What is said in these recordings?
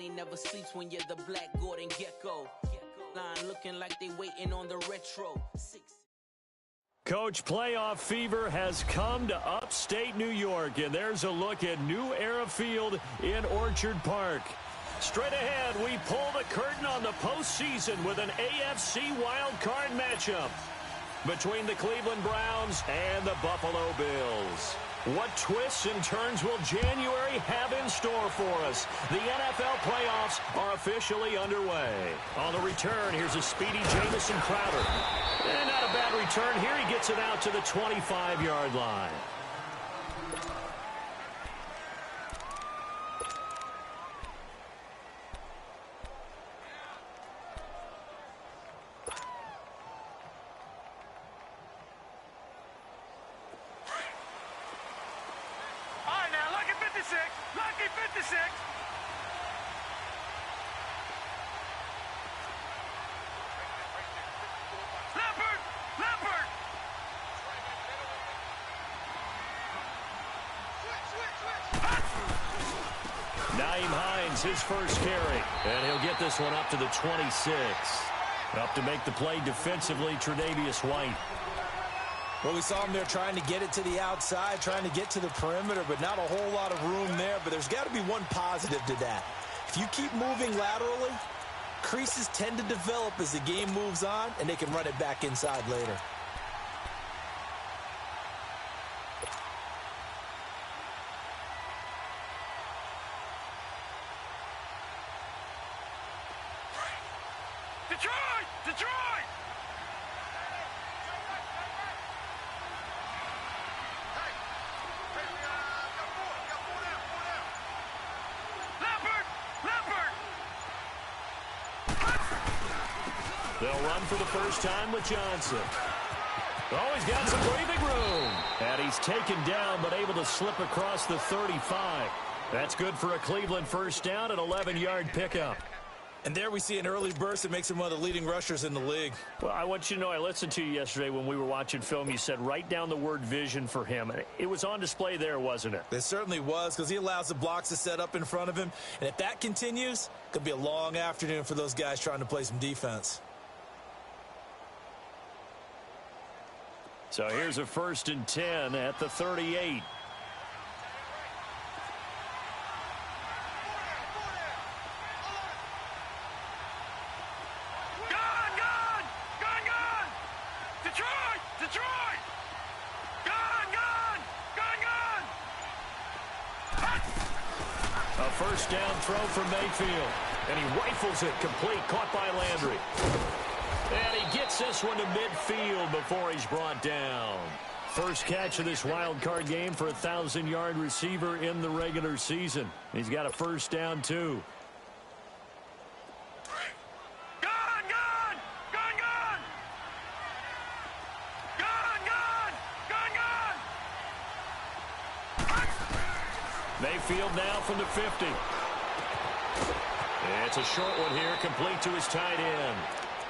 money never sleeps when you're the Black Gordon Gecko. Line looking like they waiting on the retro. Coach, playoff fever has come to upstate New York, and there's a look at New Era Field in Orchard Park. Straight ahead, we pull the curtain on the postseason with an AFC wildcard matchup between the Cleveland Browns and the Buffalo Bills. What twists and turns will January have in store for us? The NFL playoffs are officially underway. On the return, here's a speedy Jamison Crowder. And not a bad return here. He gets it out to the 25-yard line. Lucky 56. Leopard. Naeem Hines, his first carry. And he'll get this one up to the 26. Up to make the play defensively, Tre'Davious White. Well, we saw him there trying to get it to the outside, trying to get to the perimeter, but not a whole lot of room there. But there's got to be one positive to that. If you keep moving laterally, creases tend to develop as the game moves on, and they can run it back inside later. Detroit! They'll run for the first time with Johnson. Oh, he's got some breathing room. And he's taken down, but able to slip across the 35. That's good for a Cleveland first down, an 11-yard pickup. And there we see an early burst that makes him one of the leading rushers in the league. Well, I want you to know, I listened to you yesterday when we were watching film. You said write down the word vision for him. It was on display there, wasn't it? It certainly was, because he allows the blocks to set up in front of him. And if that continues, it could be a long afternoon for those guys trying to play some defense. So here's a 1st and 10 at the 38. Detroit! Gone! A first down throw from Mayfield. And he rifles it complete, caught by Landry. And he gets this one to midfield before he's brought down. First catch of this wild card game for a 1,000-yard receiver in the regular season. He's got a first down, too. Mayfield now from the 50. It's a short one here, complete to his tight end.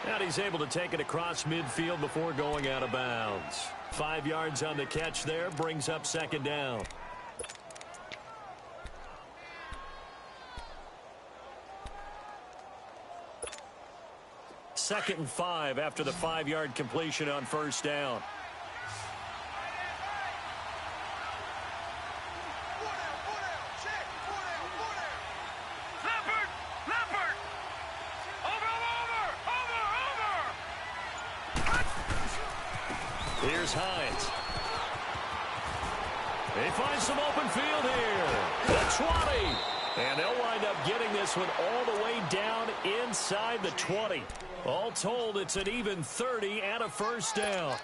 And he's able to take it across midfield before going out of bounds. 5 yards on the catch there, brings up second down. Second and 5 after the 5-yard completion on first down. Here's Hines. He finds some open field here. The 20. And they'll wind up getting this one all the way down inside the 20. All told, it's an even 30 and a first down.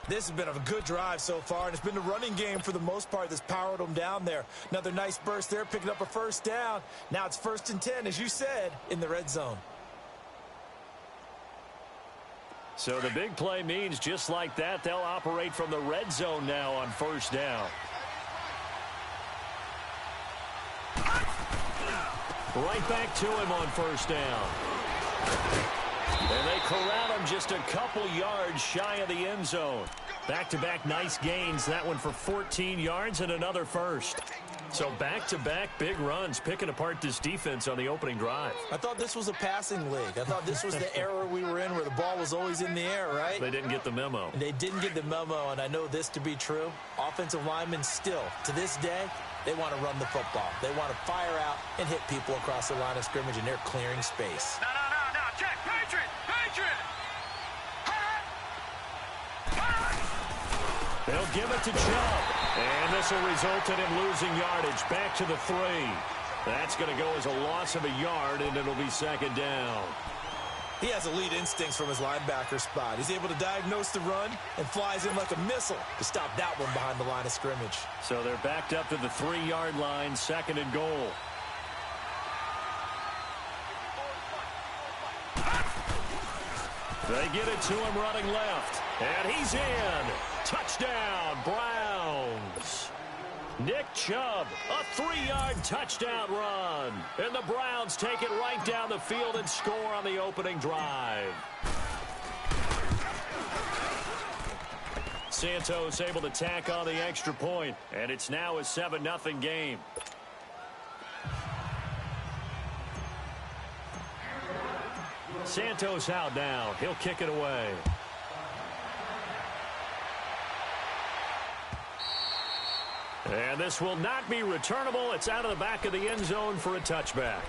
This has been a good drive so far, and it's been the running game for the most part that's powered them down there. Another nice burst there, picking up a first down. Now it's 1st and 10, as you said, in the red zone. So the big play means just like that, they'll operate from the red zone now on first down. Right back to him on first down. And they corral him just a couple yards shy of the end zone. Back-to-back nice gains. That one for 14 yards and another first. So back-to-back big runs, picking apart this defense on the opening drive. I thought this was a passing league. I thought this was the era we were in where the ball was always in the air, right? They didn't get the memo. They didn't get the memo, and I know this to be true. Offensive linemen still, to this day, they want to run the football. They want to fire out and hit people across the line of scrimmage, and they're clearing space. No. Check. Patriot. They'll give it to Chubb. And this will result in him losing yardage. Back to the 3. That's going to go as a loss of a yard, and it'll be second down. He has elite instincts from his linebacker spot. He's able to diagnose the run and flies in like a missile to stop that one behind the line of scrimmage. So they're backed up to the 3-yard line, second and goal. They get it to him running left. And he's in. Touchdown, Browns. Nick Chubb, a 3-yard touchdown run. And the Browns take it right down the field and score on the opening drive. Santos able to tack on the extra point, and it's now a 7-0 game. Santos out now. He'll kick it away. And this will not be returnable. It's out of the back of the end zone for a touchback.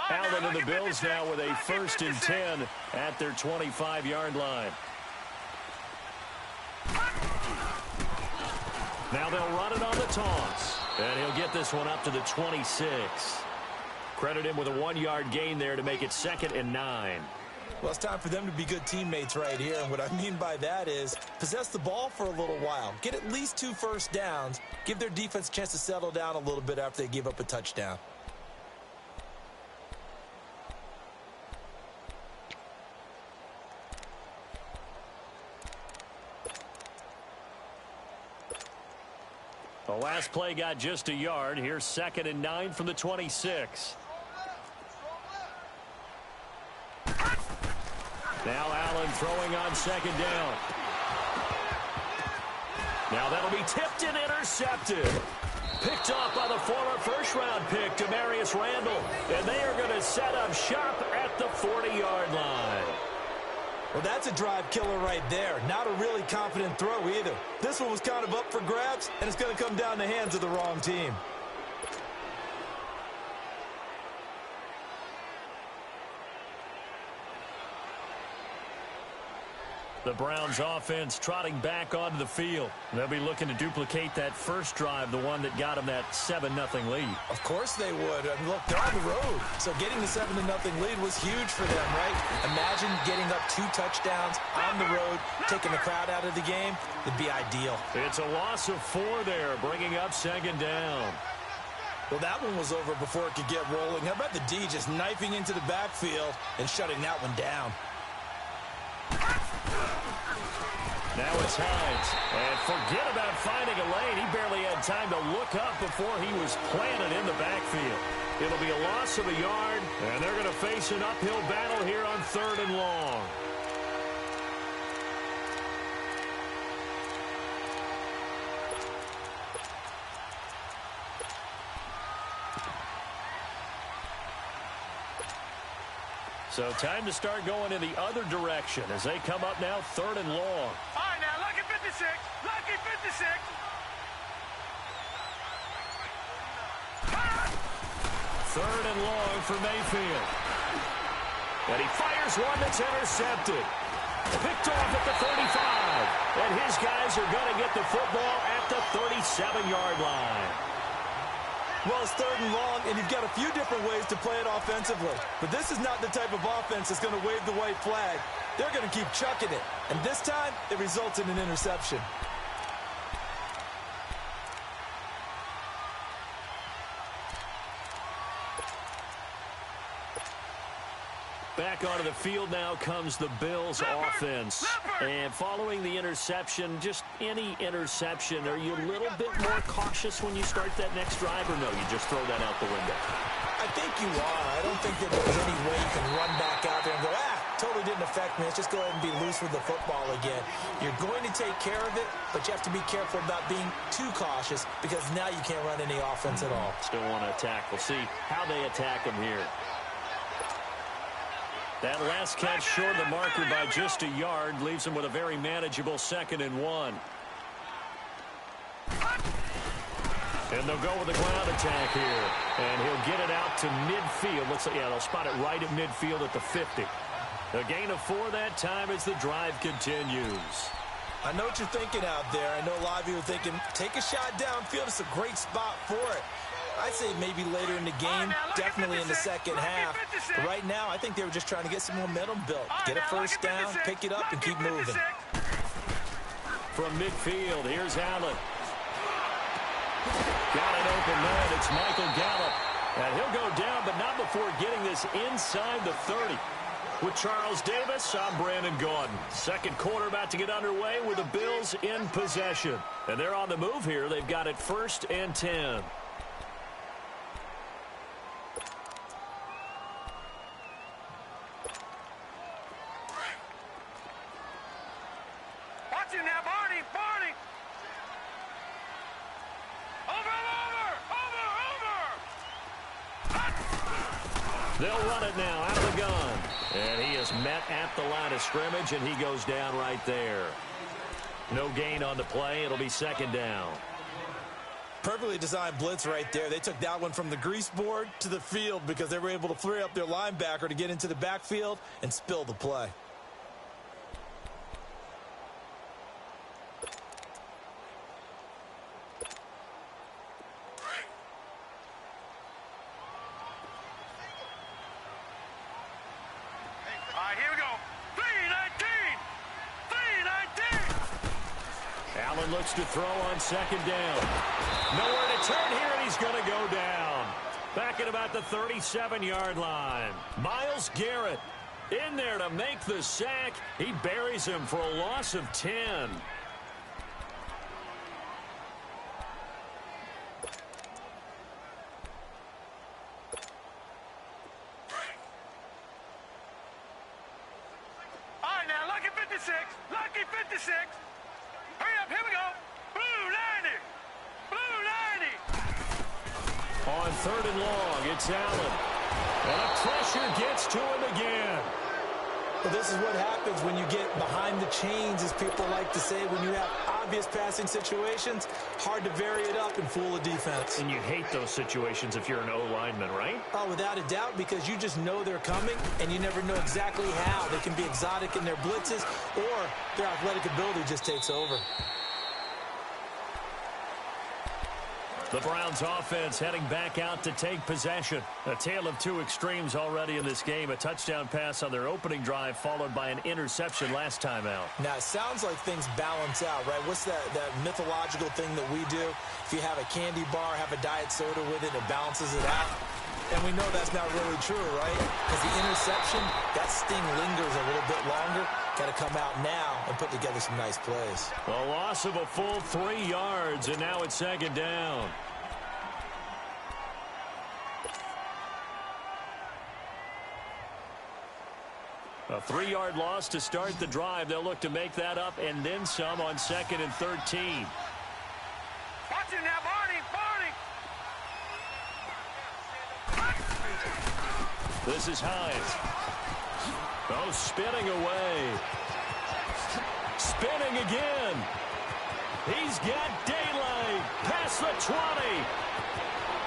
Allen and the Bills now with a 1st and 10 at their 25-yard line. Now they'll run it on the toss. And he'll get this one up to the 26. Credit him with a 1-yard gain there to make it 2nd and 9. Well, it's time for them to be good teammates right here. And what I mean by that is possess the ball for a little while. Get at least 2 first downs. Give their defense a chance to settle down a little bit after they give up a touchdown. The last play got just a yard. Here's 2nd and 9 from the 26. Now Allen throwing on 2nd down. Now that'll be tipped and intercepted. Picked off by the former first-round pick, Demarius Randall. And they are going to set up shop at the 40-yard line. Well, that's a drive killer right there. Not a really confident throw either. This one was kind of up for grabs, and it's going to come down the hands of the wrong team. The Browns offense trotting back onto the field. They'll be looking to duplicate that first drive, the one that got them that 7-0 lead. Of course they would. I mean, look, they're on the road. So getting the 7-0 lead was huge for them, right? Imagine getting up 2 touchdowns on the road, taking the crowd out of the game. It'd be ideal. It's a loss of 4 there, bringing up 2nd down. Well, that one was over before it could get rolling. How about the D just knifing into the backfield and shutting that one down? Now it's Hines. And forget about finding a lane. He barely had time to look up before he was planted in the backfield. It'll be a loss of a yard, and they're going to face an uphill battle here on 3rd and long. So time to start going in the other direction as they come up now 3rd and long. All right, now, lucky 56. Lucky 56. 3rd and long for Mayfield. And he fires one that's intercepted. Picked off at the 35. And his guys are going to get the football at the 37-yard line. Well, it's 3rd and long, and you've got a few different ways to play it offensively. But this is not the type of offense that's going to wave the white flag. They're going to keep chucking it. And this time, it results in an interception. Back onto the field now comes the Bills offense. And following the interception, just any interception, are you a little bit more cautious when you start that next drive, or no, you just throw that out the window? I think you are. I don't think that there's any way you can run back out there and go, totally didn't affect me. Let's just go ahead and be loose with the football again. You're going to take care of it, but you have to be careful about being too cautious because now you can't run any offense at all. Still want to attack. We'll see how they attack him here. That last catch short of the marker by just a yard leaves him with a very manageable 2nd and 1. And they'll go with the ground attack here. And he'll get it out to midfield. Looks like, they'll spot it right at midfield at the 50. A gain of 4 that time as the drive continues. I know what you're thinking out there. I know a lot of you are thinking, take a shot downfield. It's a great spot for it. I'd say maybe later in the game, definitely in the second half. But right now, I think they were just trying to get some momentum built. Get a first down, pick it up, and keep moving. From midfield, here's Allen. Got an open man. It's Michael Gallup. And he'll go down, but not before getting this inside the 30. With Charles Davis, I'm Brandon Gaudin. Second quarter about to get underway with the Bills in possession. And they're on the move here. They've got it 1st and 10. Watch him now, Barney! Over! They'll run it now out of the gun. And he is met at the line of scrimmage, and he goes down right there. No gain on the play. It'll be 2nd down. Perfectly designed blitz right there. They took that one from the grease board to the field because they were able to flare up their linebacker to get into the backfield and spill the play. Here we go. 3-19! Allen looks to throw on 2nd down. Nowhere to turn here, and he's going to go down. Back at about the 37-yard line. Myles Garrett in there to make the sack. He buries him for a loss of 10. Lucky 56. Hurry up, here we go. Blue 90. On 3rd and long, it's Allen. And the pressure gets to him again. Well, this is what happens when you get behind the chains, as people like to say. When you have obvious passing situations, hard to vary it up and fool a defense. And you hate those situations if you're an O-lineman, right? Oh, without a doubt, because you just know they're coming, and you never know exactly how. They can be exotic in their blitzes, or their athletic ability just takes over. The Browns offense heading back out to take possession. A tale of 2 extremes already in this game. A touchdown pass on their opening drive, followed by an interception last time out. Now, it sounds like things balance out, right? What's that mythological thing that we do? If you have a candy bar, have a diet soda with it, it balances it out. And we know that's not really true, right? Because the interception, that sting lingers a little bit longer. Got to come out now and put together some nice plays. A loss of a full 3 yards, and now it's 2nd down. A 3-yard loss to start the drive. They'll look to make that up and then some on 2nd and 13. Watch him now, Barney! This is Hines. Oh, spinning away. Spinning again. He's got daylight. Past the 20.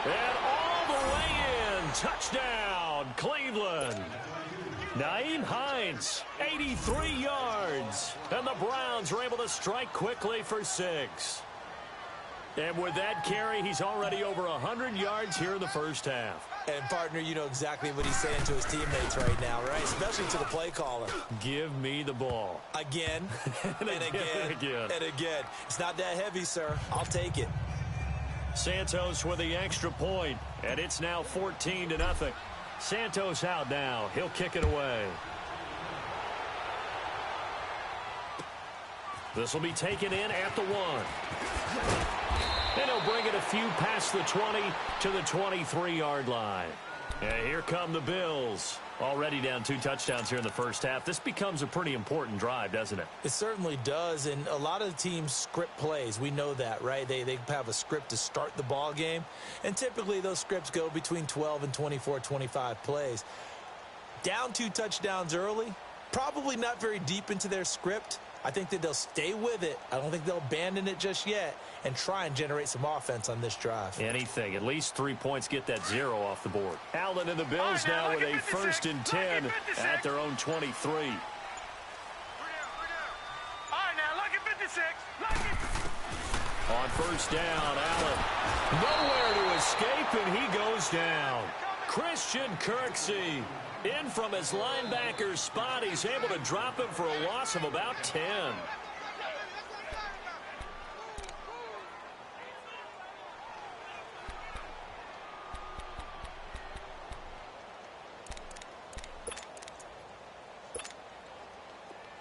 And all the way in. Touchdown, Cleveland. Nyheim Hines, 83 yards. And the Browns are able to strike quickly for 6. And with that carry, he's already over 100 yards here in the first half. And, partner, you know exactly what he's saying to his teammates right now, right? Especially to the play caller. Give me the ball. Again, and again, and again. It's not that heavy, sir. I'll take it. Santos with the extra point, and it's now 14-0. Santos out now. He'll kick it away. This will be taken in at the 1. And he'll bring it a few past the 20 to the 23-yard line. And here come the Bills. Already down 2 touchdowns here in the first half. This becomes a pretty important drive, doesn't it? It certainly does, and a lot of the teams script plays. We know that, right? They have a script to start the ball game, and typically those scripts go between 12 and 24, 25 plays. Down 2 touchdowns early, probably not very deep into their script. I think that they'll stay with it. I don't think they'll abandon it just yet and try and generate some offense on this drive. Anything. At least 3 points get that 0 off the board. Allen and the Bills now with a 1st and 10 at their own 23. All right, now, look at 56. On 1st down, Allen. Nowhere to escape, and he goes down. Christian Kirksey. In from his linebacker spot, he's able to drop him for a loss of about 10.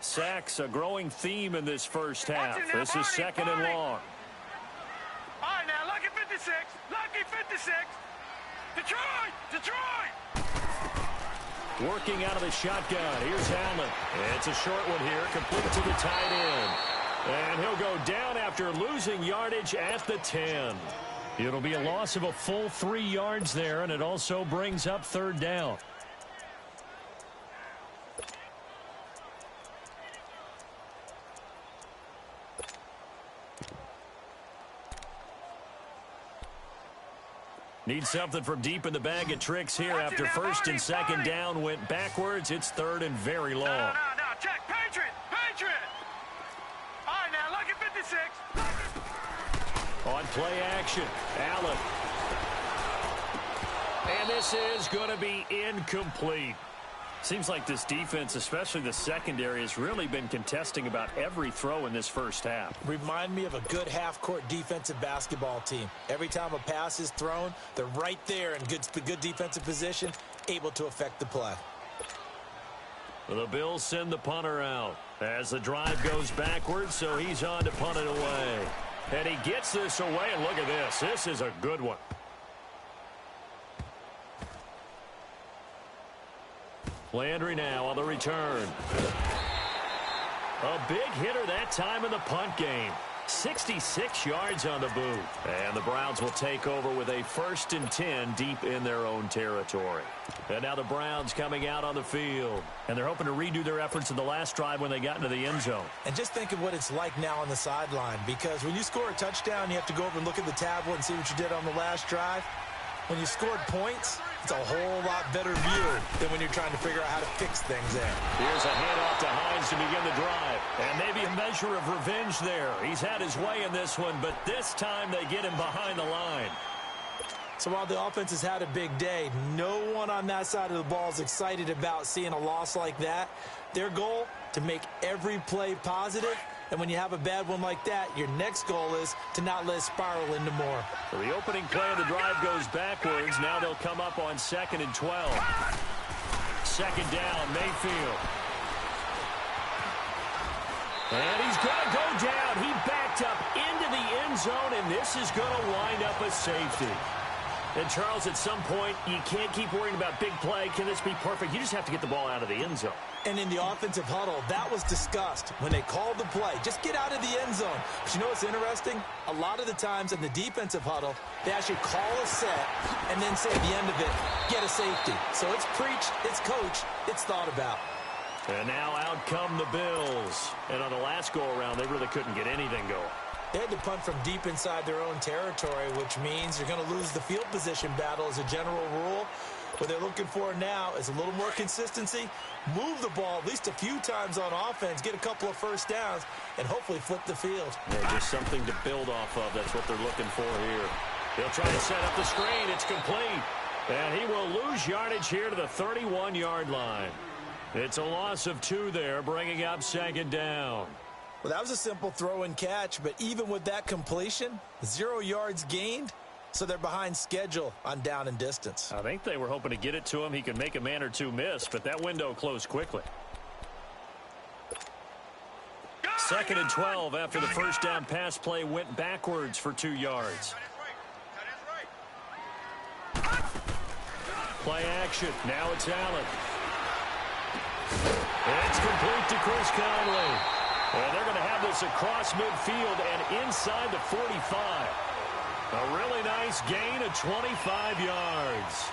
Sacks, a growing theme in this first half. This is 2nd and long. All right, now, lucky 56. Lucky 56. Detroit! Detroit! Working out of the shotgun. Here's Allen. It's a short one here, complete to the tight end. And he'll go down after losing yardage at the 10. It'll be a loss of a full 3 yards there, and it also brings up 3rd down. Need something from deep in the bag of tricks here after 1st and 2nd down went backwards. It's 3rd and very long. No, check. Patriot! Patriot! All right, now, look at 56. On play action, Allen. And this is going to be incomplete. Seems like this defense, especially the secondary, has really been contesting about every throw in this first half. Remind me of a good half-court defensive basketball team. Every time a pass is thrown, they're right there in good defensive position, able to affect the play. The Bills send the punter out as the drive goes backwards, so he's on to punt it away. And he gets this away, and look at this. This is a good one. Landry now on the return. A big hitter that time in the punt game. 66 yards on the boot. And the Browns will take over with a 1st and 10 deep in their own territory. And now the Browns coming out on the field. And they're hoping to redo their efforts in the last drive when they got into the end zone. And just think of what it's like now on the sideline. Because when you score a touchdown, you have to go over and look at the tablet and see what you did on the last drive. When you scored points, it's a whole lot better view than when you're trying to figure out how to fix things there. Here's a handoff to Hines to begin the drive. And maybe a measure of revenge there. He's had his way in this one, but this time they get him behind the line. So while the offense has had a big day, no one on that side of the ball is excited about seeing a loss like that. Their goal, to make every play positive. And when you have a bad one like that, your next goal is to not let it spiral into more. So the opening play of the drive goes backwards. Now they'll come up on 2nd and 12. 2nd down, Mayfield. And he's going to go down. He backed up into the end zone, and this is going to wind up a safety. And, Charles, at some point, you can't keep worrying about big play. Can this be perfect? You just have to get the ball out of the end zone. And in the offensive huddle, that was discussed when they called the play. Just get out of the end zone. But you know what's interesting? A lot of the times in the defensive huddle, they actually call a set and then say at the end of it, get a safety. So it's preached, it's coached, it's thought about. And now out come the Bills. And on the last go-around, they really couldn't get anything going. They had to punt from deep inside their own territory, which means you're going to lose the field position battle as a general rule. What they're looking for now is a little more consistency, move the ball at least a few times on offense, get a couple of first downs, and hopefully flip the field. Yeah, just something to build off of. That's what they're looking for here. They'll try to set up the screen. It's complete. And he will lose yardage here to the 31-yard line. It's a loss of 2 there, bringing up 2nd down. Well, that was a simple throw and catch, but even with that completion, 0 yards gained, so they're behind schedule on down and distance. I think they were hoping to get it to him. He could make a man or two miss, but that window closed quickly. 2nd and 12 after the first down pass play went backwards for 2 yards. Play action. Now it's Allen. It's complete to Chris Conley. And they're going to have this across midfield and inside the 45. A really nice gain of 25 yards.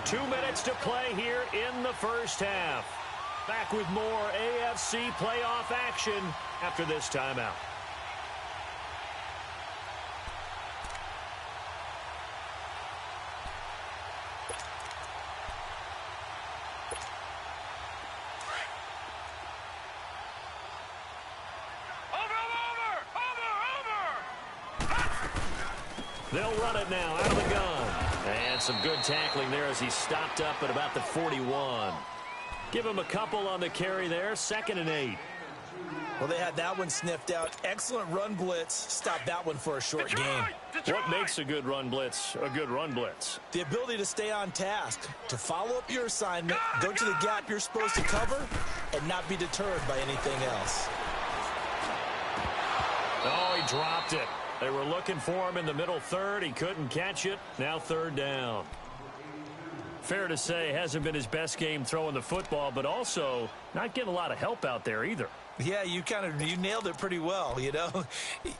Two minutes to play here in the first half. Back with more AFC playoff action after this timeout. They'll run it now out of the gun. And some good tackling there as he stopped up at about the 41. Give him a couple on the carry there. 2nd and 8. Well, they had that one sniffed out. Excellent run blitz. Stopped that one for a short gain. What makes a good run blitz a good run blitz? The ability to stay on task, to follow up your assignment, go to the gap you're supposed to cover, and not be deterred by anything else. Oh, he dropped it. They were looking for him in the middle third. He couldn't catch it. Now 3rd down. Fair to say, hasn't been his best game throwing the football, but also not getting a lot of help out there either. Yeah, you nailed it pretty well, you know.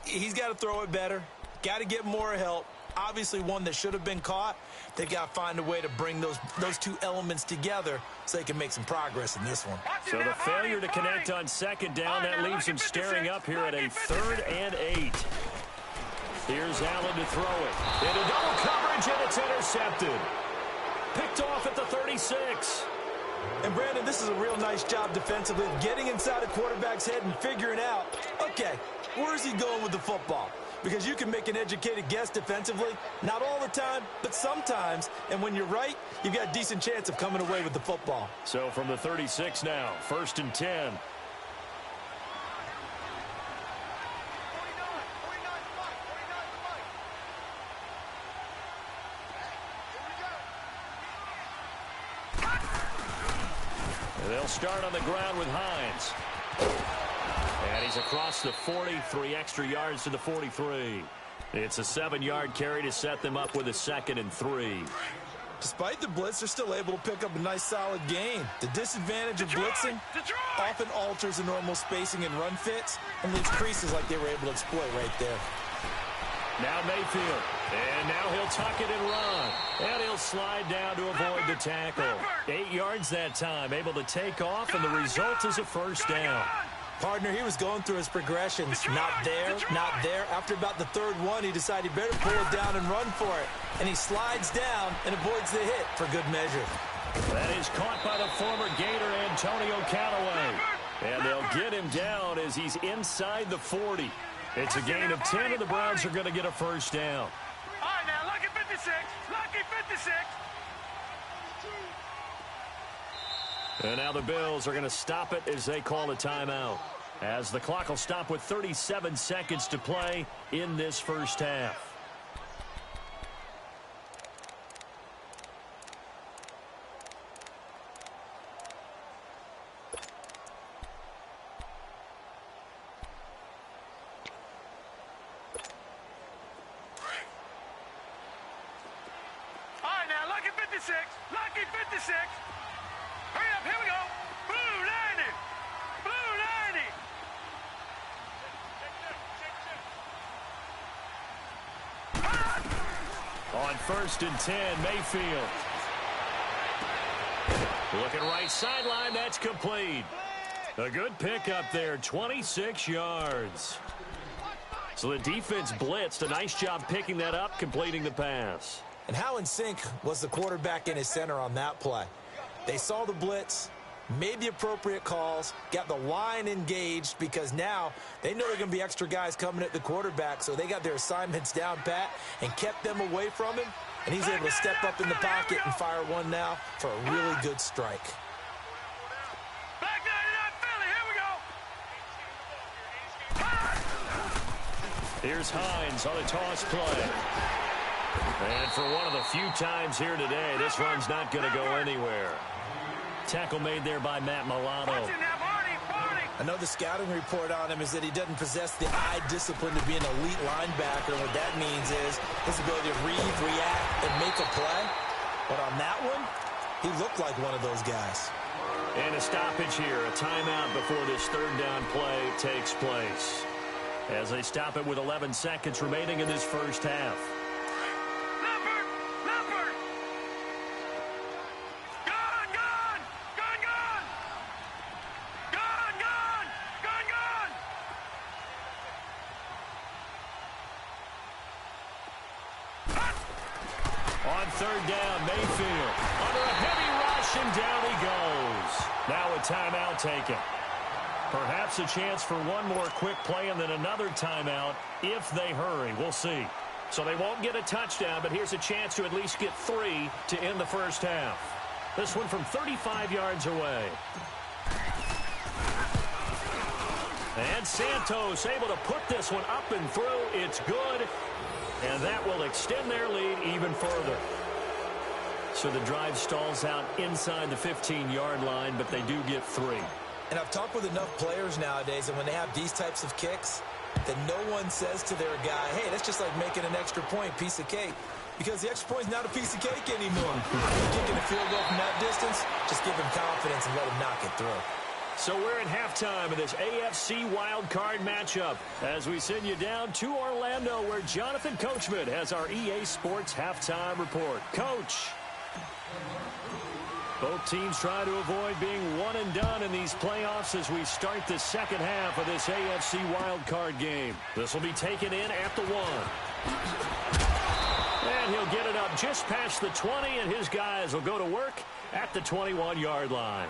He's got to throw it better. Got to get more help. Obviously one that should have been caught. They've got to find a way to bring those two elements together so they can make some progress in this one. So the failure to connect on 2nd down, that leaves him staring up here at a 3rd and 8. Here's Allen to throw it. Into double coverage, and it's intercepted. Picked off at the 36. And, Brandon, this is a real nice job defensively of getting inside a quarterback's head and figuring out, okay, where's he going with the football? Because you can make an educated guess defensively, not all the time, but sometimes. And when you're right, you've got a decent chance of coming away with the football. So from the 36 now, 1st and 10. They'll start on the ground with Hines. And he's across the 40, 3 extra yards to the 43. It's a 7-yard carry to set them up with a 2nd and 3. Despite the blitz, they're still able to pick up a nice solid gain. The disadvantage of blitzing often alters the normal spacing and run fits and leaves creases like they were able to exploit right there. Now Mayfield. And now he'll tuck it and run. And he'll slide down to avoid the tackle. 8 yards that time, able to take off, and the result is a 1st down. Partner, he was going through his progressions. Not there, not there. After about the 3rd one, he decided he better pull it down and run for it. And he slides down and avoids the hit for good measure. That is caught by the former Gator, Antonio Callaway. And they'll get him down as he's inside the 40. It's a gain of 10, and the Browns are going to get a 1st down. All right, now, lucky 56. Lucky 56. And now the Bills are going to stop it as they call a timeout, as the clock will stop with 37 seconds to play in this first half. All right, now, lucky 56. Lucky 56. Hurry up, here we go. Blue 90. Blue 90. On 1st and 10, Mayfield. Looking right sideline, that's complete. A good pickup there, 26 yards. So the defense blitzed. A nice job picking that up, completing the pass. And how in sync was the quarterback and his center on that play? They saw the blitz, made the appropriate calls, got the line engaged, because now they know there are going to be extra guys coming at the quarterback, so they got their assignments down pat and kept them away from him, and he's able to step up in the pocket and fire one now for a really good strike. Black 99 Philly, here we go. Here's Hines on a toss play. And for one of the few times here today, this run's not going to go anywhere. Tackle made there by Matt Milano. I know the scouting report on him is that he doesn't possess the eye discipline to be an elite linebacker. What that means is his ability to read, react, and make a play. But on that one, he looked like one of those guys. And a stoppage here, a timeout before this third down play takes place. As they stop it with 11 seconds remaining in this first half. On third down, Mayfield under a heavy rush, and down he goes. Now a timeout taken. Perhaps a chance for one more quick play and then another timeout if they hurry. We'll see. So they won't get a touchdown, but here's a chance to at least get 3 to end the first half. This one from 35 yards away. And Santos able to put this one up and through. It's good. And that will extend their lead even further. So the drive stalls out inside the 15-yard line, but they do get 3. And I've talked with enough players nowadays, and when they have these types of kicks, that no one says to their guy, hey, that's just like making an extra point, piece of cake. Because the extra point is not a piece of cake anymore. Kicking a field goal from that distance, just give him confidence and let him knock it through. So we're at halftime of this AFC wildcard matchup as we send you down to Orlando where Jonathan Coachman has our EA Sports halftime report. Coach. Both teams try to avoid being one and done in these playoffs as we start the second half of this AFC wildcard game. This will be taken in at the 1. And he'll get it up just past the 20, and his guys will go to work at the 21-yard line.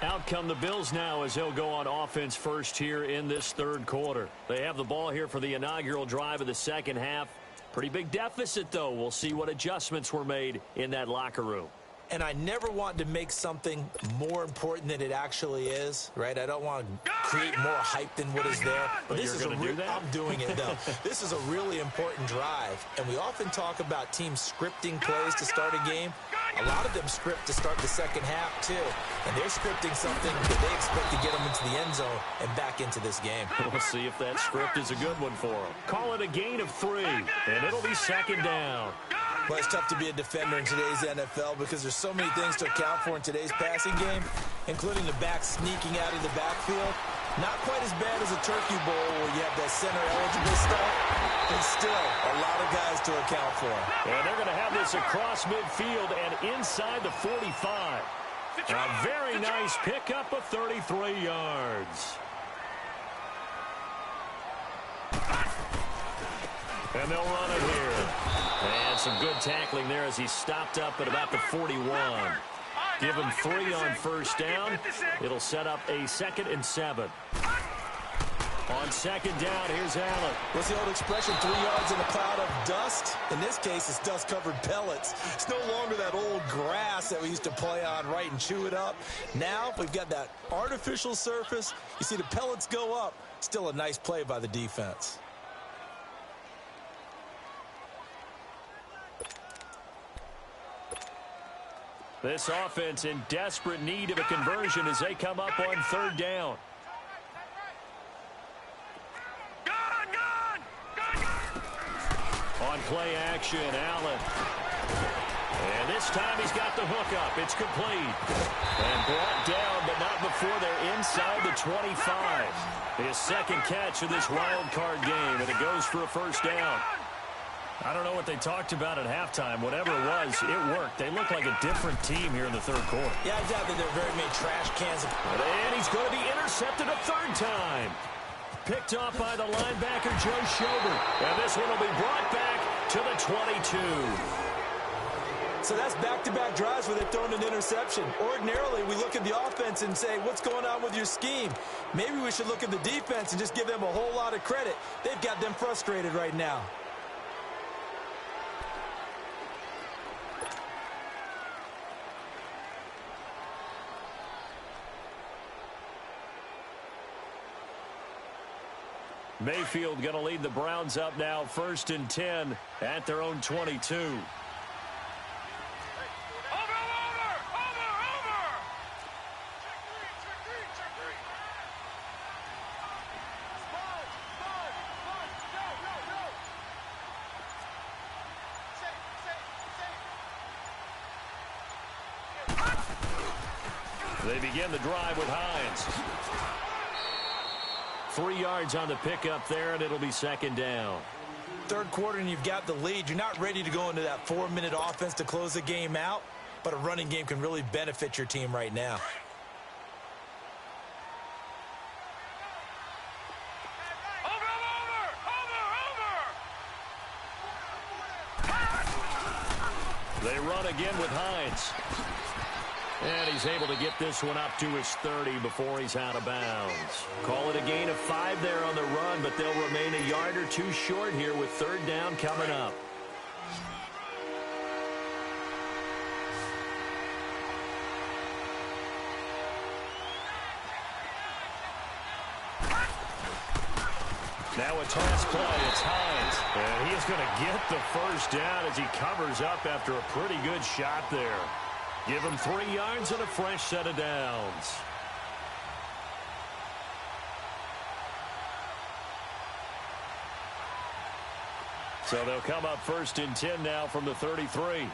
Out come the Bills now as they'll go on offense first here in this third quarter. They have the ball here for the inaugural drive of the second half. Pretty big deficit, though. We'll see what adjustments were made in that locker room. And I never want to make something more important than it actually is, right? I don't want to create more hype than what is there. But this is I'm doing it, though. This is a really important drive. And we often talk about teams scripting plays to start a game. A lot of them script to start the second half, too. And they're scripting something that they expect to get them into the end zone and back into this game. We'll see if that script is a good one for them. Call it a gain of 3, and it'll be second down. Well, it's tough to be a defender in today's NFL because there's so many things to account for in today's passing game, including the back sneaking out of the backfield. Not quite as bad as a Turkey Bowl where you have that center-eligible stuff, but still a lot of guys to account for. And they're going to have this across midfield and inside the 45. A very nice pickup of 33 yards. And they'll run it here. And some good tackling there as he stopped up at about the 41. Give him 3 on first down. It'll set up a 2nd and 7. On second down, here's Allen. What's the old expression, 3 yards in a cloud of dust? In this case, it's dust-covered pellets. It's no longer that old grass that we used to play on, right, and chew it up. Now, we've got that artificial surface. You see the pellets go up. Still a nice play by the defense. This offense in desperate need of a conversion as they come up on third down. On play action, Allen. And this time he's got the hook up. It's complete. And brought down, but not before they're inside the 25. His second catch of this wild card game, and it goes for a first down. I don't know what they talked about at halftime. Whatever it was, it worked. They look like a different team here in the third quarter. Yeah, I doubt that there are very many trash cans. And he's going to be intercepted a third time. Picked off by the linebacker, Joe Schobert. And this one will be brought back to the 22. So that's back-to-back drives where they've thrown an interception. Ordinarily, we look at the offense and say, what's going on with your scheme? Maybe we should look at the defense and just give them a whole lot of credit. They've got them frustrated right now. Mayfield going to lead the Browns up now, 1st and 10 at their own 22. They begin the drive with Hines. 3 yards on the pickup there, and it'll be 2nd down. Third quarter, and you've got the lead. You're not ready to go into that 4-minute offense to close the game out, but a running game can really benefit your team right now. They run again with Hines. And he's able to get this one up to his 30 before he's out of bounds. Call it a gain of 5 there on the run, but they'll remain a yard or 2 short here with 3rd down coming up. Now a toss play. It's Hines. And he is going to get the 1st down as he covers up after a pretty good shot there. Give him 3 yards and a fresh set of downs. So they'll come up 1st and 10 now from the 33.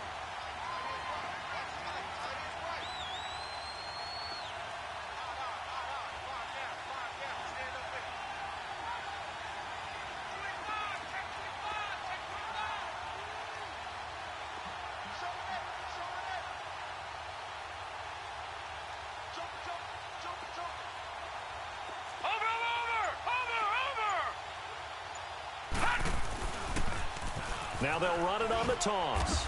Now they'll run it on the toss.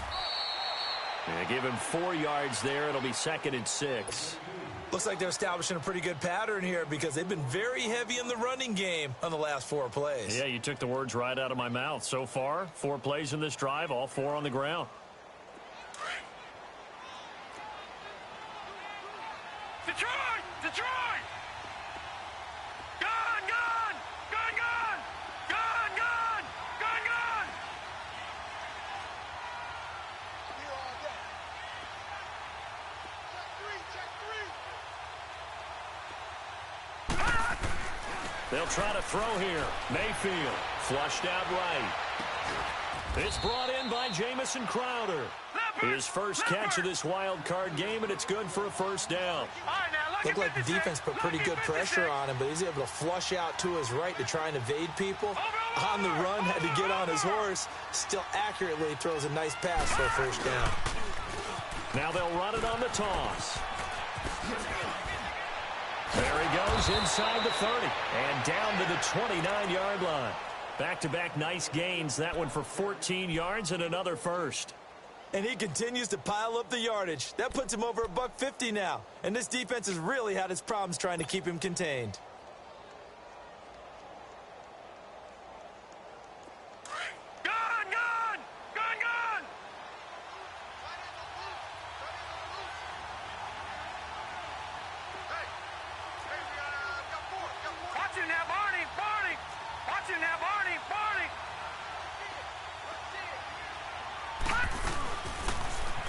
And give him 4 yards there. It'll be 2nd and 6. Looks like they're establishing a pretty good pattern here because they've been very heavy in the running game on the last 4 plays. Yeah, you took the words right out of my mouth. So far, 4 plays in this drive, all 4 on the ground. Detroit! Detroit! Gone! Gone! Gone! Gone! Gone! Gone! Gone! Gone! Here all day. Check 3. They'll try to throw here. Mayfield flushed out right. It's brought in by Jamison Crowder. His first catch of this wild card game, and it's good for a 1st down. Looked like the defense put pretty good pressure on him, but he's able to flush out to his right to try and evade people. On the run, had to get on his horse. Still accurately throws a nice pass for a 1st down. Now they'll run it on the toss. There he goes inside the 30 and down to the 29-yard line. Back-to-back nice gains. That one for 14 yards and another 1st. And he continues to pile up the yardage. That puts him over $150 now. And this defense has really had its problems trying to keep him contained. Gone! Gone! Gone! Gone! Watch him now, Barney! Barney! Watch him now, Barney! Barney!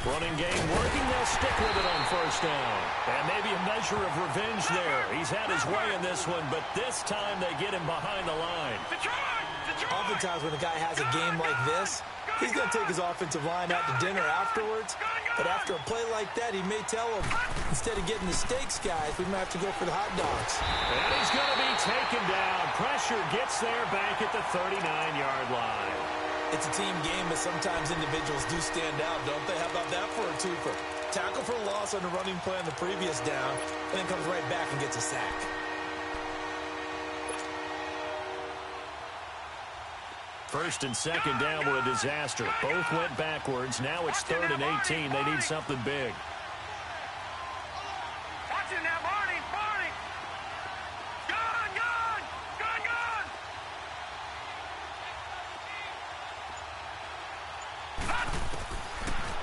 Running game working. They'll stick with it on 1st down. And maybe a measure of revenge there. He's had his way in this one, but this time they get him behind the line. Oftentimes when a guy has a game like this, he's going to take his offensive line out to dinner afterwards. But after a play like that, he may tell him, instead of getting the steaks, guys, we might have to go for the hot dogs. And he's going to be taken down. Pressure gets there back at the 39-yard line. It's a team game, but sometimes individuals do stand out, don't they? How about that for a twofer? Tackle for loss on the running play on the previous down, and then comes right back and gets a sack. First and 2nd down were a disaster. Both went backwards. Now it's 3rd and 18. They need something big. Watch it now, Barney! Barney! Gone! Gone! Gone! Gone!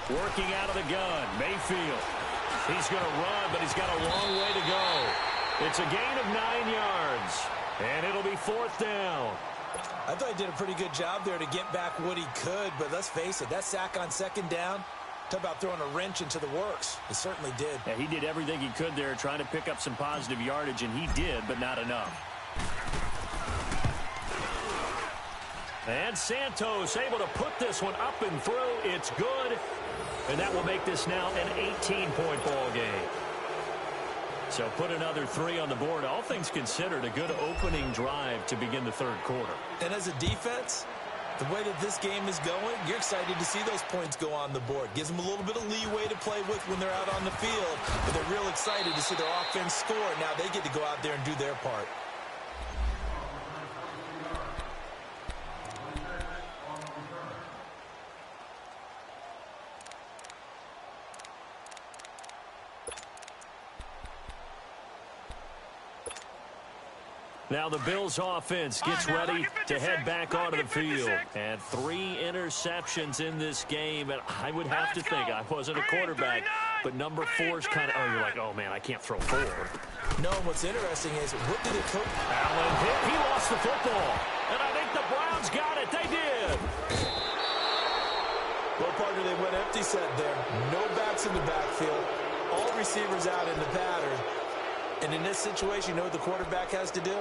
Working out of the gun, Mayfield. He's going to run, but he's got a long way to go. It's a gain of 9 yards. And it'll be 4th down. I thought he did a pretty good job there to get back what he could, but let's face it, that sack on 2nd down, talk about throwing a wrench into the works. He certainly did. Yeah, he did everything he could there trying to pick up some positive yardage, and he did, but not enough. And Santos able to put this one up and through. It's good. And that will make this now an 18-point ball game. So put another 3 on the board. All things considered, a good opening drive to begin the 3rd quarter. And as a defense, the way that this game is going, you're excited to see those points go on the board. Gives them a little bit of leeway to play with when they're out on the field. But they're real excited to see their offense score. Now they get to go out there and do their part. Now the Bills offense gets ready to head back onto the field. And 3 interceptions in this game. And I would have to think, I wasn't a quarterback, but number 4 is kind of, you're like, oh, man, I can't throw 4. No, what's interesting is, what did it cook? Allen hit. He lost the football. And I think the Browns got it. They did. Well, partner, they went empty set there. No backs in the backfield. All receivers out in the pattern. And in this situation, you know what the quarterback has to do?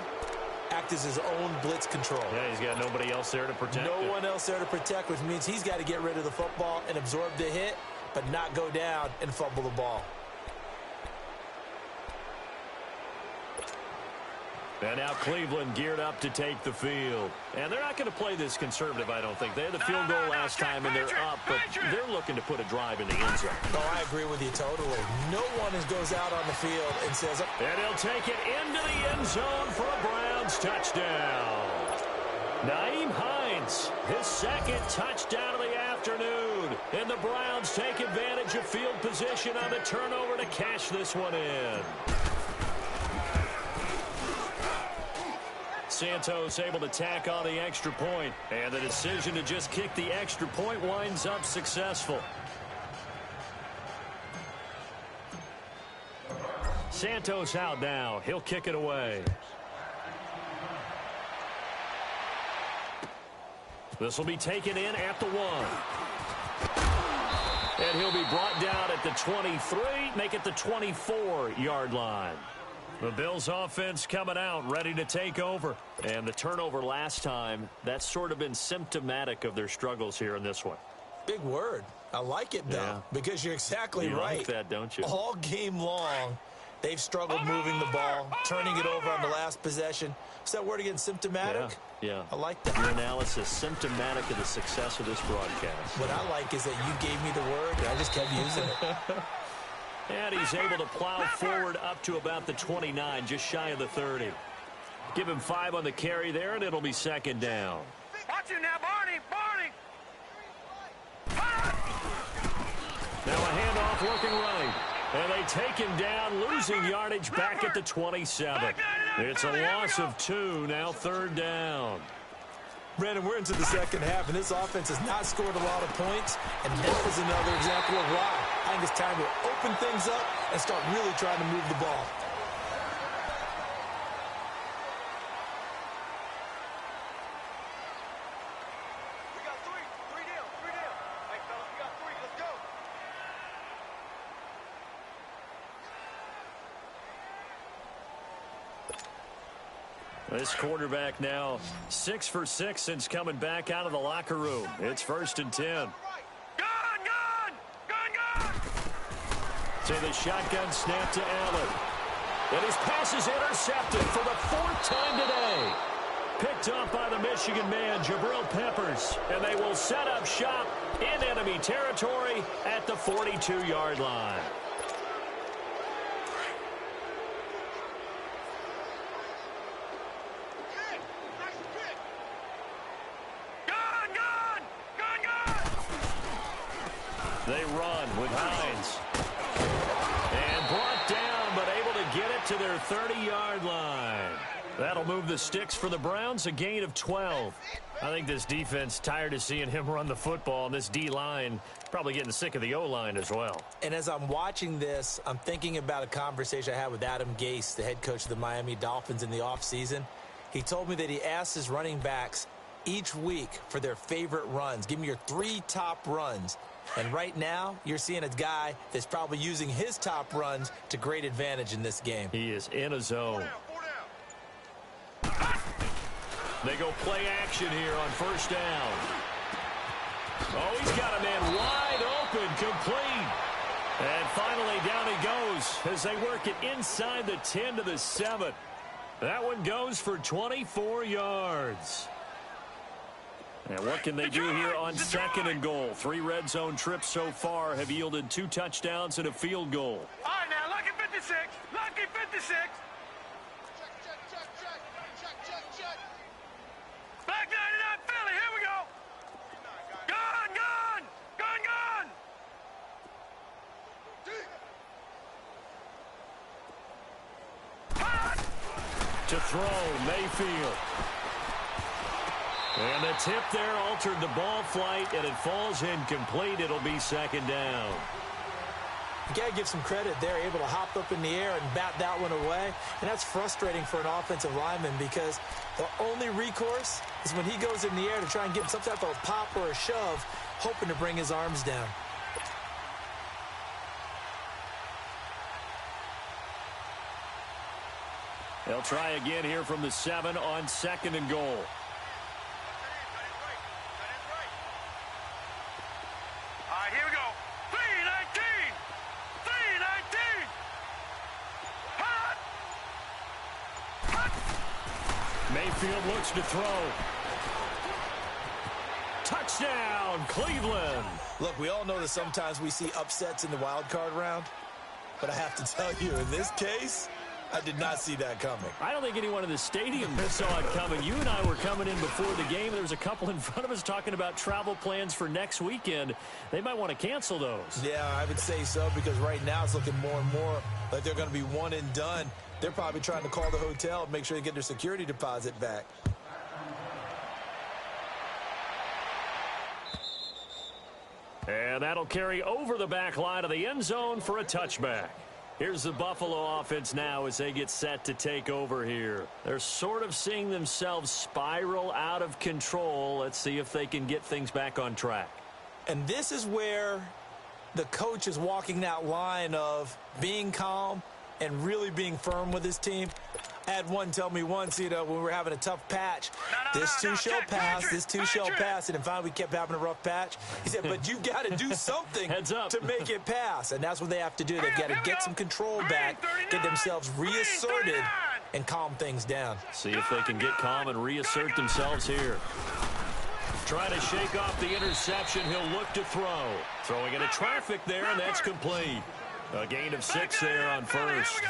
Act as his own blitz control. Yeah, he's got nobody else there to protect. No one else there to protect, which means he's got to get rid of the football and absorb the hit, but not go down and fumble the ball. And now Cleveland geared up to take the field. And they're not going to play this conservative, I don't think. They had the field goal last time, and they're up, but they're looking to put a drive in the end zone. Oh, I agree with you totally. No one goes out on the field and says... And he'll take it into the end zone for a Browns touchdown. Nyheim Hines, his 2nd touchdown of the afternoon. And the Browns take advantage of field position on the turnover to cash this one in. Santos able to tack on the extra point, and the decision to just kick the extra point winds up successful. Santos out now. He'll kick it away. This will be taken in at the 1. And he'll be brought down at the 23, make it the 24-yard line. The Bills offense coming out, ready to take over. And the turnover last time, that's sort of been symptomatic of their struggles here in this one. Big word. I like it, though, because you're exactly right. You like that, don't you? All game long, they've struggled moving the ball, turning it over on the last possession. Is that word again, symptomatic? Yeah. I like that. Your analysis, symptomatic of the success of this broadcast. What I like is that you gave me the word, and I just kept using it. And he's able to plow forward up to about the 29, just shy of the 30. Give him 5 on the carry there, and it'll be 2nd down. Watch him now, Barney! Now a handoff looking right. And they take him down, losing yardage back at the 27. It's a loss of 2, now 3rd down. Brandon, we're into the 2nd half, and this offense has not scored a lot of points, and that is another example of why. I think it's time to open things up and start really trying to move the ball. We got 3 down. Hey, fellas, we got 3. Let's go. This quarterback now 6 for 6 since coming back out of the locker room. It's 1st and 10. Gun! So the shotgun snap to Allen. And his pass is intercepted for the 4th time today. Picked up by the Michigan man, Jabril Peppers. And they will set up shop in enemy territory at the 42-yard line. They run with Hines. And brought down, but able to get it to their 30-yard line. That'll move the sticks for the Browns, a gain of 12. I think this defense tired of seeing him run the football, and this D-line probably getting sick of the O-line as well. And as I'm watching this, I'm thinking about a conversation I had with Adam Gase, the head coach of the Miami Dolphins in the offseason. He told me that he asked his running backs each week for their favorite runs. Give me your 3 top runs. And right now, you're seeing a guy that's probably using his top runs to great advantage in this game. He is in a zone. They go play action here on first down. Oh, he's got a man wide open, complete. And finally, down he goes as they work it inside the 10 to the 7. That one goes for 24 yards. And what can they do here on second and goal? 3 red zone trips so far have yielded 2 touchdowns and a field goal. All right, now, lucky 56. Lucky 56. Black 99 Philly, here we go. Gone, gone, gone, gone. To throw, Mayfield. And the tip there altered the ball flight, and it falls incomplete. It'll be second down. You got to give some credit. They're able to hop up in the air and bat that one away. And that's frustrating for an offensive lineman because the only recourse is when he goes in the air to try and get some type of pop or a shove, hoping to bring his arms down. They'll try again here from the 7 on second and goal. Mayfield looks to throw. Touchdown, Cleveland. Look, we all know that sometimes we see upsets in the wild card round, but I have to tell you, in this case, I did not see that coming. I don't think anyone in the stadium saw it coming. You and I were coming in before the game. There was a couple in front of us talking about travel plans for next weekend. They might want to cancel those. Yeah, I would say so, because right now it's looking more and more like they're going to be one and done. They're probably trying to call the hotel and make sure they get their security deposit back. And that'll carry over the back line of the end zone for a touchback. Here's the Buffalo offense now as they get set to take over here. They're sort of seeing themselves spiral out of control. Let's see if they can get things back on track. And this is where the coach is walking that line of being calm and really being firm with his team. I had one tell me once, when we were having a tough patch, this too shall pass, this too shall pass. And finally we kept having a rough patch. He said, but you've got to do something to make it pass. And that's what they have to do. They've got to get some control back, get themselves reasserted, and calm things down. See if they can get calm and reassert themselves here. Trying to shake off the interception. He'll look to throw. Throwing into traffic there, and that's complete. A gain of 6 there on first.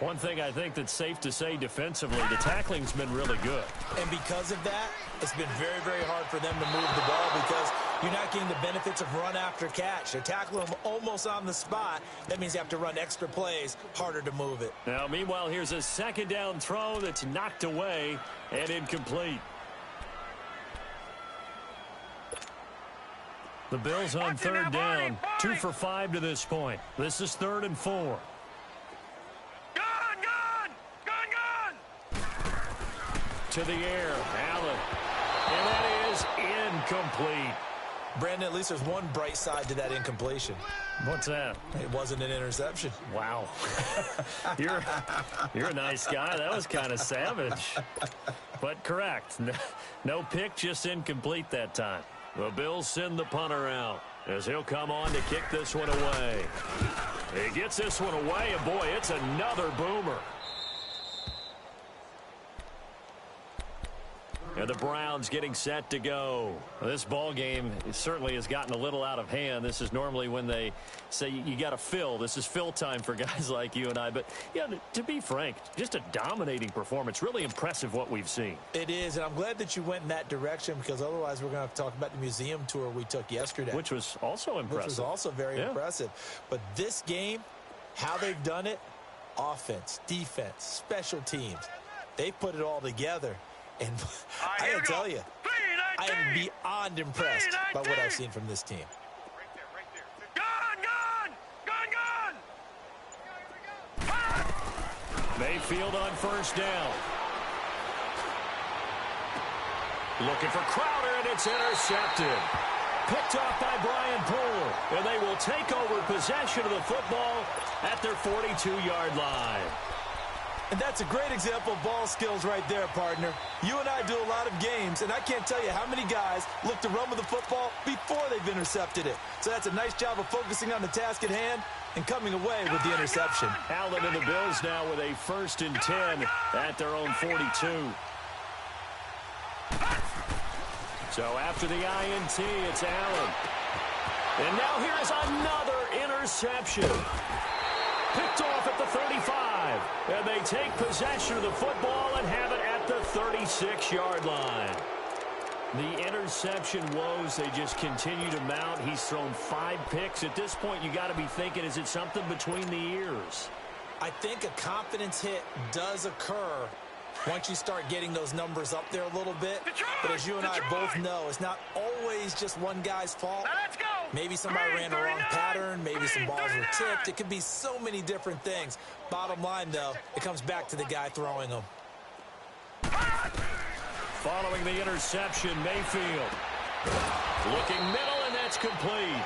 One thing I think that's safe to say defensively, the tackling's been really good. And because of that, it's been very, very hard for them to move the ball because you're not getting the benefits of run after catch. They're tackling them almost on the spot. That means you have to run extra plays, harder to move it. Now, meanwhile, here's a second down throw that's knocked away and incomplete. The Bills on third down, 2 for 5 to this point. This is 3rd and 4. To the air, Allen, and that is incomplete. Brandon, at least there's one bright side to that incompletion. What's that? It wasn't an interception. Wow. You're a nice guy. That was kind of savage. But correct. No pick, just incomplete that time. The Bills send the punter out as he'll come on to kick this one away. He gets this one away, and boy, it's another boomer. And the Browns getting set to go. This ball game certainly has gotten a little out of hand. This is normally when they say you got to fill. This is fill time for guys like you and I. But, yeah, to be frank, just a dominating performance. Really impressive what we've seen. It is, and I'm glad that you went in that direction because otherwise we're going to have to talk about the museum tour we took yesterday. Which was also impressive. Which was also very impressive. But this game, how they've done it, offense, defense, special teams, they put it all together. And I gotta tell you, I am beyond impressed by what I've seen from this team. Right there. Gone! Mayfield on first down. Looking for Crowder, and it's intercepted. Picked off by Brian Poole, and they will take over possession of the football at their 42-yard line. And that's a great example of ball skills right there, partner. You and I do a lot of games, and I can't tell you how many guys look to run with the football before they've intercepted it. So that's a nice job of focusing on the task at hand and coming away with the interception. Allen and the Bills now with a 1st and 10 at their own 42. So after the INT, it's Allen. And now here is another interception. Picked off at the 35. And they take possession of the football and have it at the 36-yard line. The interception woes, they just continue to mount. He's thrown 5 picks. At this point, you got to be thinking, is it something between the ears? I think a confidence hit does occur once you start getting those numbers up there a little bit. But as you and I both know, it's not always just one guy's fault. Maybe somebody ran the wrong pattern. Maybe some balls were tipped. It could be so many different things. Bottom line, though, it comes back to the guy throwing them. Following the interception, Mayfield. Looking middle, and that's complete.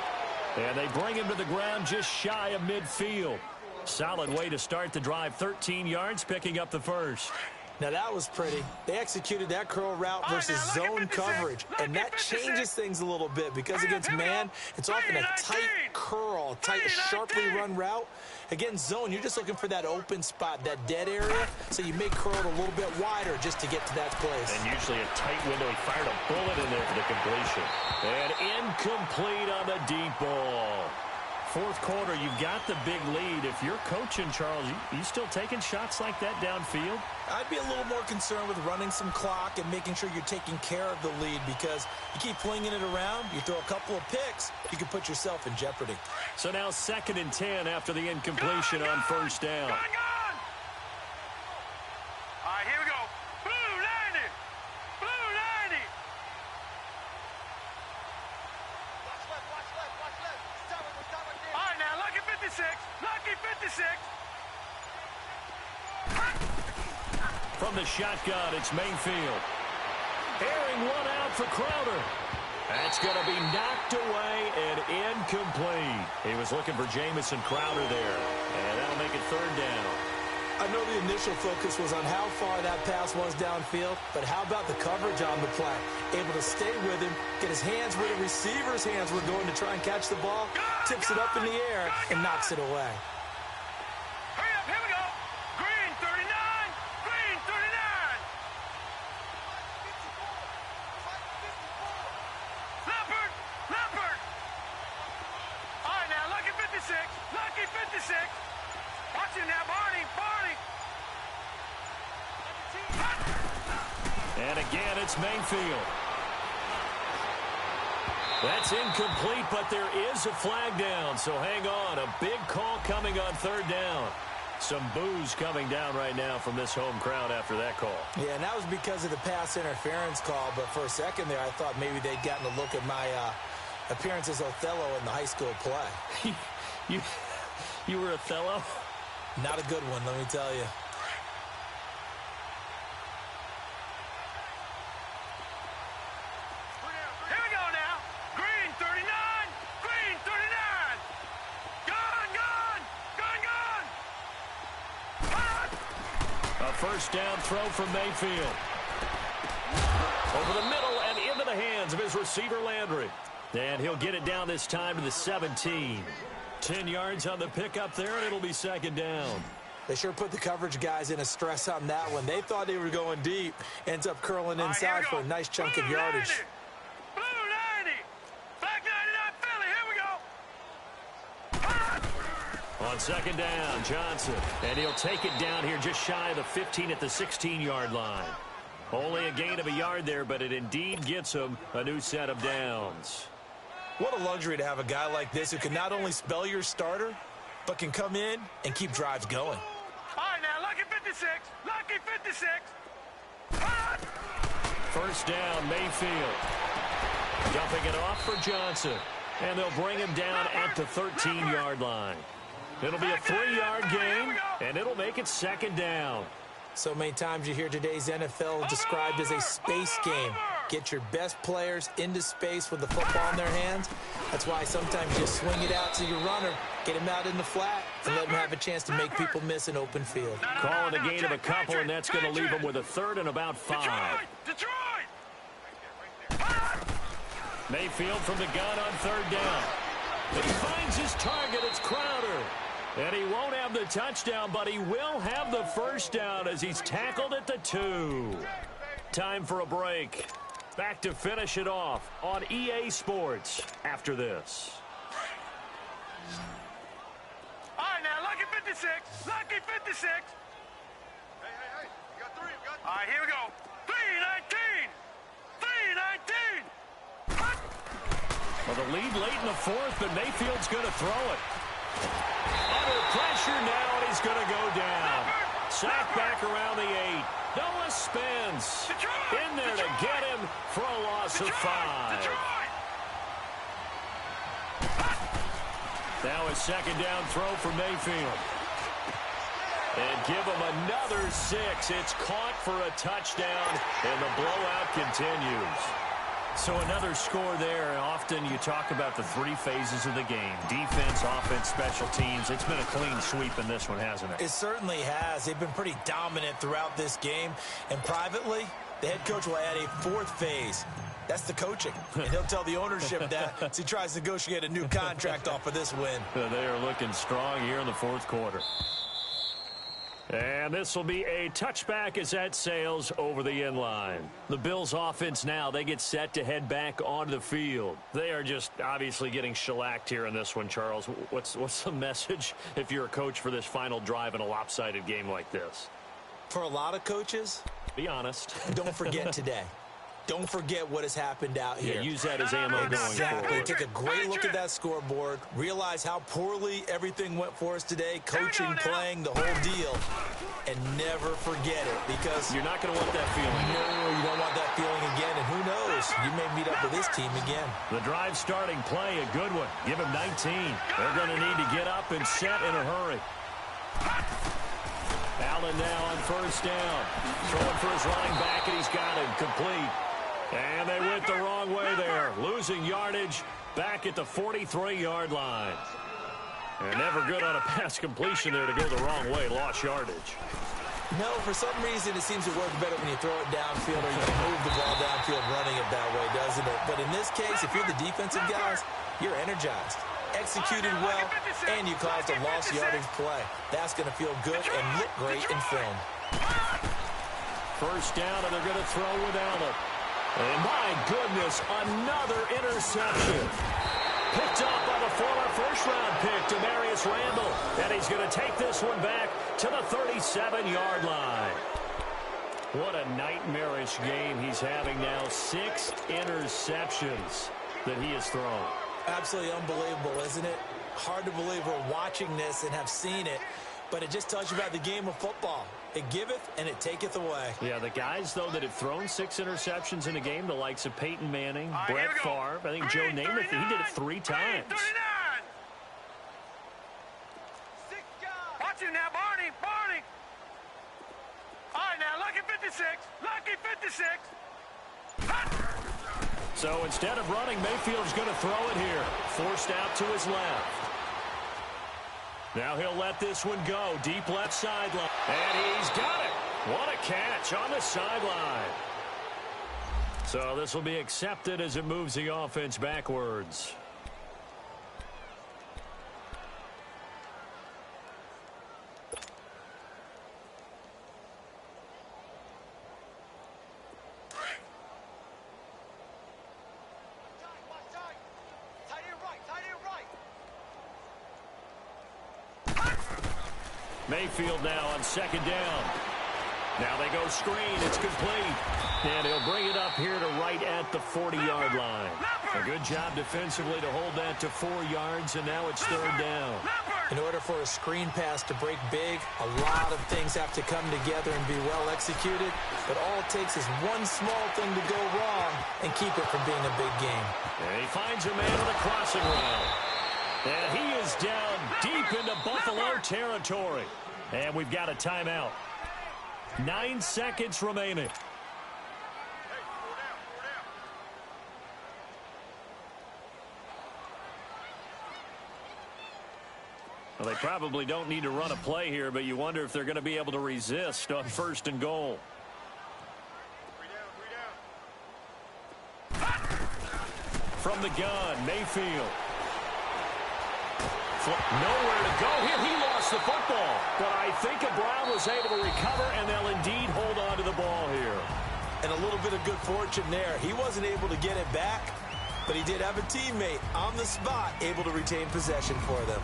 And they bring him to the ground just shy of midfield. Solid way to start the drive. 13 yards, picking up the first. Now, that was pretty. They executed that curl route versus zone coverage, and that changes things a little bit because against man, it's often a tight curl, tight, sharply run route. Against zone, you're just looking for that open spot, that dead area, so you may curl it a little bit wider just to get to that place. And usually a tight window. He fired a bullet in there for the completion. And incomplete on the deep ball. 4th quarter, you've got the big lead. If you're coaching, Charles, you still taking shots like that downfield? I'd be a little more concerned with running some clock and making sure you're taking care of the lead because you keep flinging it around, you throw a couple of picks, you can put yourself in jeopardy. So now 2nd and 10 after the incompletion on 1st down. All right, here we go. Blue 90. Blue 90. All right, now, lucky 56. Lucky 56. From the shotgun, it's Mayfield. Airing one out for Crowder. That's going to be knocked away and incomplete. He was looking for Jamison Crowder there, and that'll make it 3rd down. I know the initial focus was on how far that pass was downfield, but how about the coverage on the play? Able to stay with him, get his hands where the receiver's hands were going to try and catch the ball, tips it up in the air, and knocks it away. Hurry up, here we go. Green 39. Green 39. Leopard. Leopard. All right, now, lucky 56. Lucky 56. Watch it now, Barney. Barney. And again, it's Mayfield. That's incomplete, but there is a flag down, so hang on. A big call coming on 3rd down. Some boos coming down right now from this home crowd after that call. Yeah, and that was because of the pass interference call, but for a second there, I thought maybe they'd gotten a look at my appearance as Othello in the high school play. You were Othello? Not a good one, let me tell you. Here we go now. Green 39. Green 39. Gone, gone. Gone, gone. A 1st down throw from Mayfield. Over the middle and into the hands of his receiver, Landry. And he'll get it down this time to the 17. 10 yards on the pickup there, and it'll be 2nd down. They sure put the coverage guys in a stress on that one. They thought they were going deep. Ends up curling inside for a nice chunk of yardage. Blue 90. Black 99 Philly. Here we go. On 2nd down, Johnson. And he'll take it down here just shy of the 15 at the 16-yard line. Only a gain of a yard there, but it indeed gets him a new set of downs. What a luxury to have a guy like this who can not only spell your starter, but can come in and keep drives going. All right, now, lucky 56. Lucky 56. 1st down, Mayfield. Dumping it off for Johnson. And they'll bring him down at the 13-yard line. It'll be a 3-yard gain, and it'll make it 2nd down. So many times you hear today's NFL described as a space game. Get your best players into space with the football in their hands. That's why sometimes you swing it out to your runner, get him out in the flat, and let him have a chance to make people miss an open field. Calling a gain of a couple, and that's going to leave him with a third and about 5. Detroit! Mayfield from the gun on third down. He finds his target. It's Crowder. And he won't have the touchdown, but he will have the first down as he's tackled at the 2. Time for a break. Back to finish it off on EA Sports after this. All right, now, lucky 56. Lucky 56. Hey, you got 3. All right, here we go. 3-19. 3-19. Well, the lead late in the 4th, but Mayfield's going to throw it. Under pressure now, and he's going to go down. Sack back around the 8. Noah spins. In there to get him for a loss of 5. Now a second down throw for Mayfield. And give him another 6. It's caught for a touchdown, and the blowout continues. So another score there. Often you talk about the 3 phases of the game. Defense, offense, special teams. It's been a clean sweep in this one, hasn't it? It certainly has. They've been pretty dominant throughout this game. And privately, the head coach will add a 4th phase. That's the coaching. And he'll tell the ownership that as he tries to negotiate a new contract off of this win. They are looking strong here in the 4th quarter. And this will be a touchback as that sails over the end line. The Bills offense now, they get set to head back onto the field. They are just obviously getting shellacked here in this one, Charles. What's the message if you're a coach for this final drive in a lopsided game like this? For a lot of coaches, be honest. Don't forget today. Don't forget what has happened out here. Yeah, use that as ammo going forward. Take a great look at that scoreboard. Realize how poorly everything went for us today. Coaching, playing, the whole deal. And never forget it, because you're not going to want that feeling. No, you don't want that feeling again. And who knows? You may meet up with this team again. The drive starting play, a good one. Give him 19. They're going to need to get up and set in a hurry. Allen now on first down. Throwing for his running back, and he's got him complete. And they went the wrong way there. Losing yardage back at the 43-yard line. And never good on a pass completion there to go the wrong way. Lost yardage. No, for some reason it seems to work better when you throw it downfield or you can move the ball downfield running it that way, doesn't it? But in this case, if you're the defensive guys, you're energized, executed well, and you caused a lost yardage play. That's going to feel good and look great in film. First down, and they're going to throw with Allen. And my goodness, another interception. Picked up by the former first-round pick, Demarius Randall. And he's going to take this one back to the 37-yard line. What a nightmarish game he's having now. 6 interceptions that he has thrown. Absolutely unbelievable, isn't it? Hard to believe we're watching this and have seen it. But it just tells you about the game of football. It giveth and it taketh away. Yeah, the guys, though, that have thrown 6 interceptions in a game, the likes of Peyton Manning, Brett Favre, I think Joe Namath, he did it 3 times. 39. Watch him now, Barney. All right, now, lucky 56. Lucky 56. So instead of running, Mayfield's going to throw it here. Forced out to his left. Now he'll let this one go. Deep left sideline. And he's got it. What a catch on the sideline. So this will be accepted as it moves the offense backwards. Mayfield now on second down. Now they go screen. It's complete. And he'll bring it up here to right at the 40-yard line. A good job defensively to hold that to 4 yards, and now it's third down. In order for a screen pass to break big, a lot of things have to come together and be well executed. But all it takes is one small thing to go wrong and keep it from being a big game. And he finds a man on the crossing route. And he is down deep into Buffalo territory. And we've got a timeout. 9 seconds remaining. Well, they probably don't need to run a play here, but you wonder if they're going to be able to resist on 1st and goal. From the gun, Mayfield. Nowhere to go here. He lost the football. But I think Brown was able to recover, and they'll indeed hold on to the ball here. And a little bit of good fortune there. He wasn't able to get it back, but he did have a teammate on the spot able to retain possession for them.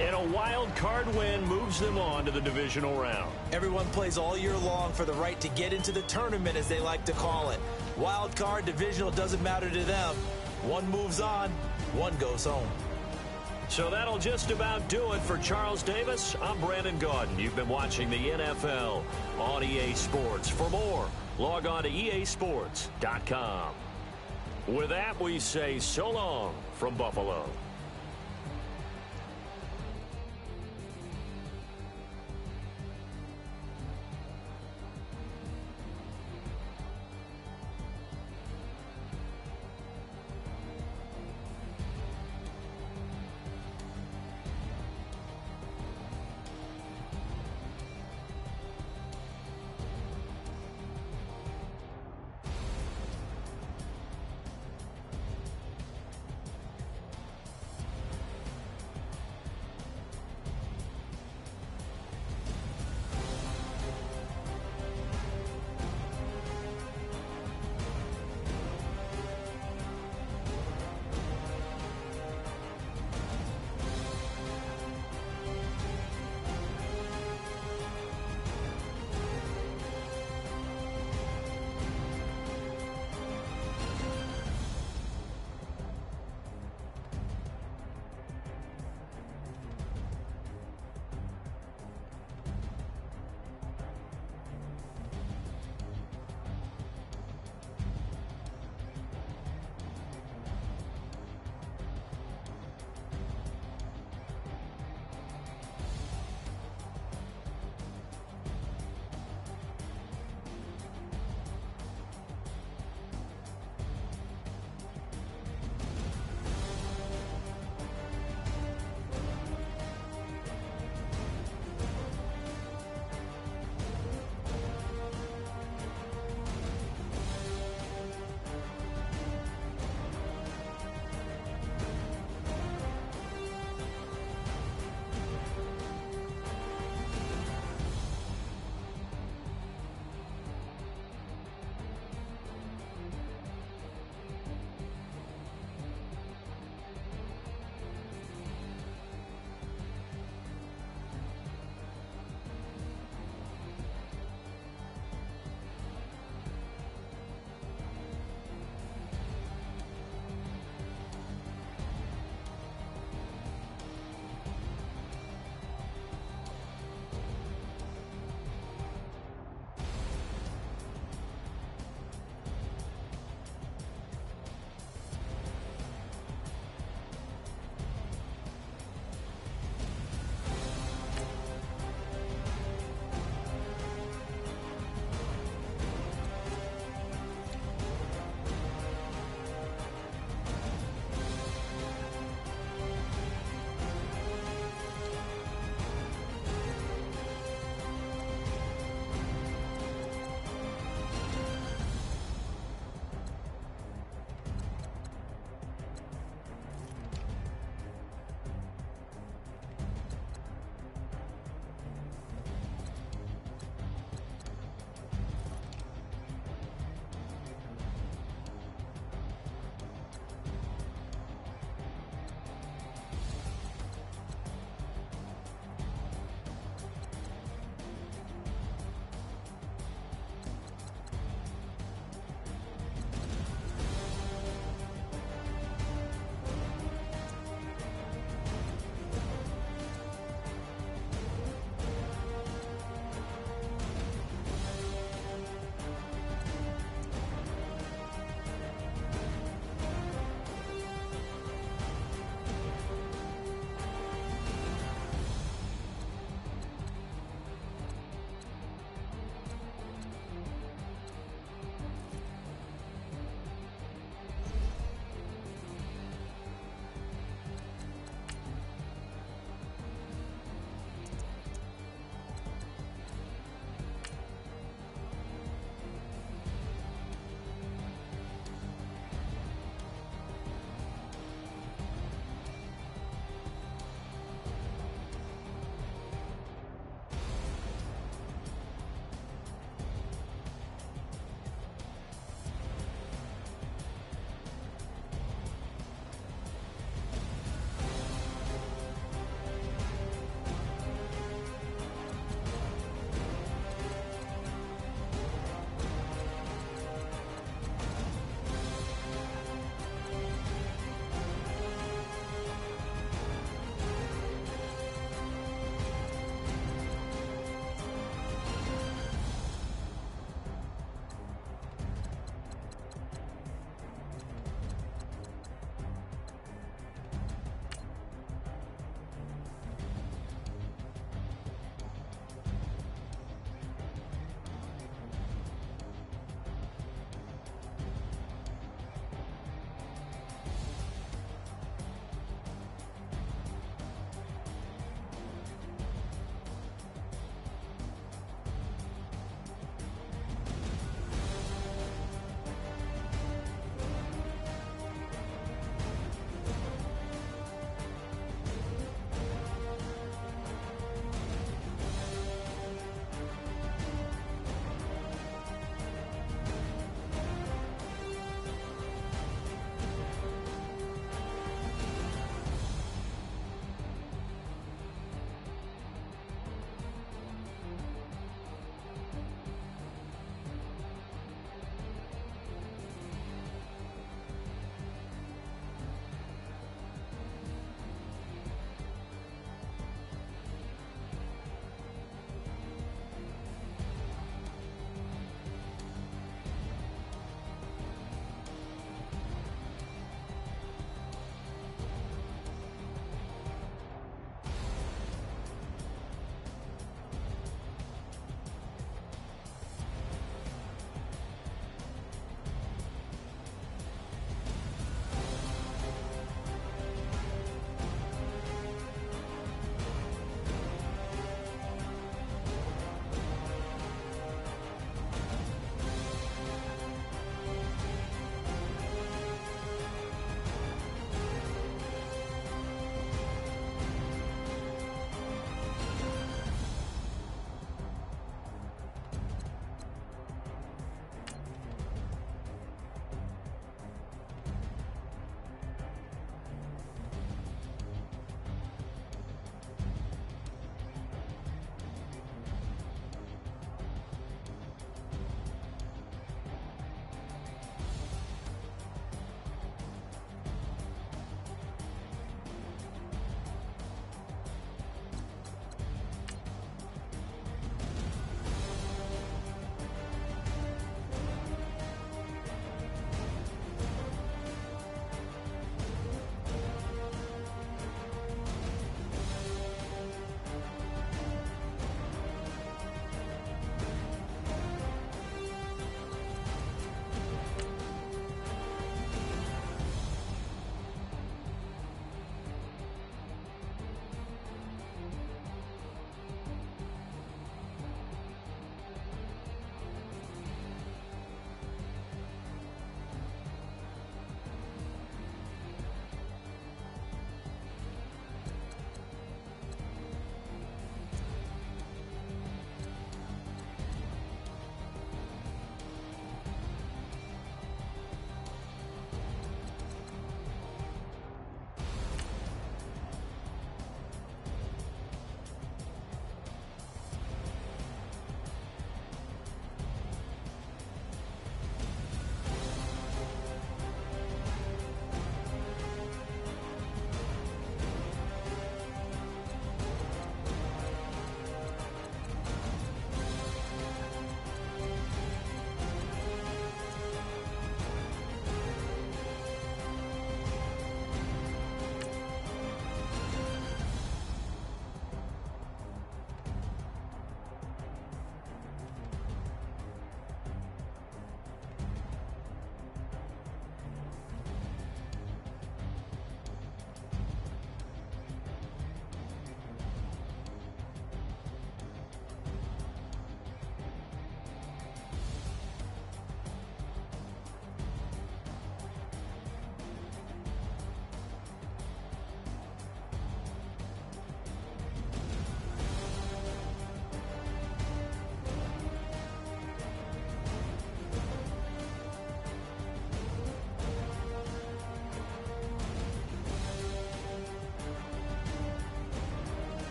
And a wild card win moves them on to the divisional round. Everyone plays all year long for the right to get into the tournament, as they like to call it. Wild card, divisional, doesn't matter to them. One moves on, one goes home. So that'll just about do it for Charles Davis. I'm Brandon Gaudin. You've been watching the NFL on EA Sports. For more, log on to easports.com. With that, we say so long from Buffalo.